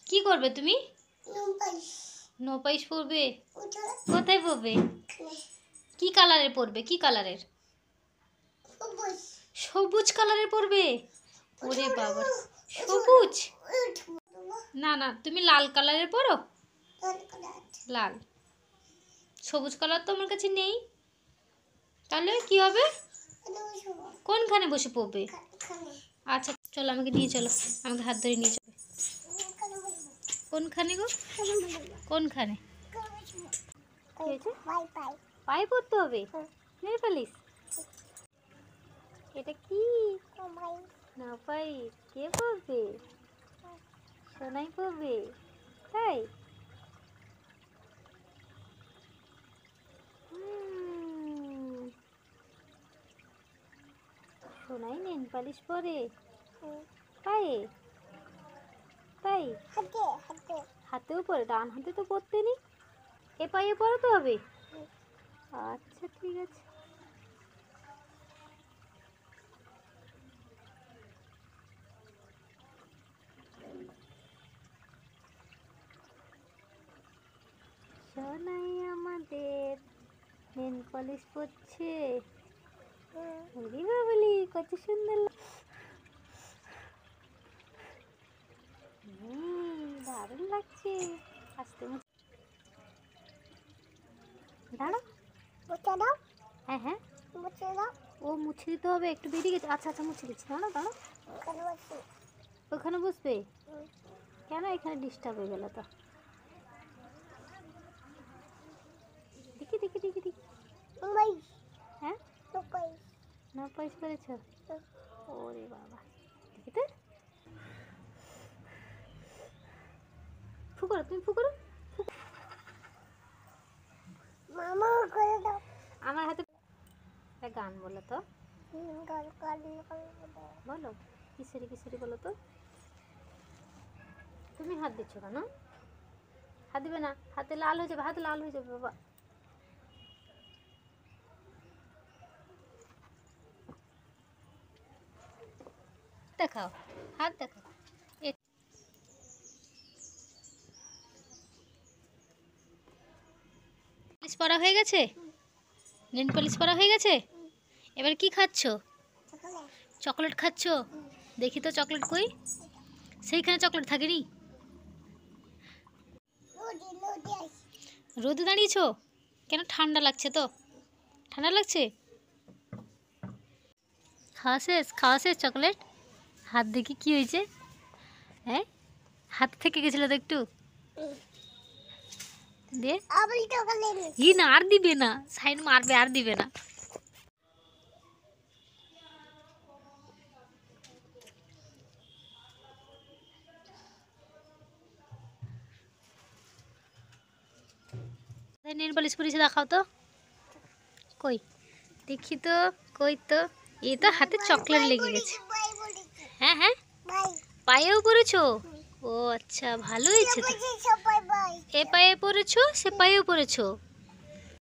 কি করবে তুমি? নো পালিশ পরবে? কোথায় পরবে? কি কালারের পরবে? কি কালারের? সবুজ কালারের পরবে? ওরে বাবা, সবুজ? না না, তুমি লাল কালারের পরো। লাল, সবুজ কালার তো আমার কাছে নেই। তাহলে কি হবে? কোনখানে বসে পড়বে? আচ্ছা চলো, আমাকে নিয়ে চলো, আমাকে হাত ধরে নিয়ে চলো। কোনখানে গো? কোনখানে? পায়ে পড়তে হবে নেল পালিশ? এটা কি? না পাই, কে পড়বে? সোনাই পড়বে? তাই? সোনাই নেল পালিশ পরে পায়ে? তাই? হাতেও পরে? ডান হাতে তো পরতে নেই, এ পায়ে পরাতে হবে। আচ্ছা ঠিক আছে। সোনাই আমাদের নেল পলিশ পরছে। ওরে বাবলি, কত সুন্দর! দারুণ লাগছে। আস্তে দাঁড়া, হ্যাঁ হ্যাঁ, ও মুছে দিতে হবে, একটু বেরিয়ে গেছে। আচ্ছা আচ্ছা, মুছে দিচ্ছি, দাঁড়া দাঁড়া। ওখানে বসবে কেন? এখানে ডিস্টার্ব হয়ে গেল তো। দেখি দেখি দেখি দেখি। হ্যাঁ, না পাইস করেছ? ওরে বাবা, দেখি তো। ফুকরো, তুমি ফুকরো। আমার হাতে একটা গান বলো তো। বলো, কিসেরি কিসেরি বলো তো। তুমি হাত দিচ্ছ কেন? হাত দিবে না, হাতে লাল হয়ে যাবে, হাতে লাল হয়ে যাবে বাবা। দেখাও, হাত দেখাও। পলিশ পরা হয়ে গেছে? নেল পলিশ পরা হয়ে গেছে? এবার কি খাচ্ছ? চকলেট খাচ্ছ? দেখি তো চকলেট কই? সেইখানে চকলেট থাকেনি। রোদে দাঁড়িয়েছো কেন? ঠান্ডা লাগছে তো? ঠান্ডা লাগছে? খাওয়া শেষ চকলেট? হাত দেখি কি হয়েছে? হ্যাঁ, হাত থেকে গেছিল তো একটু। দে না, আর দিবে না, সাইড মারবে, আর দিবে না। নেল পালিশ পরিয়ে দেখাও তো, কই দেখি তো, কই তো। এই তো হাতে চকলেট লেগে গেছে। হ্যাঁ হ্যাঁ, পায়েও পরেছো? ও আচ্ছা, ভালো হয়েছে তো। এ পায়ে পরেছো, সে পায়েও পরেছো?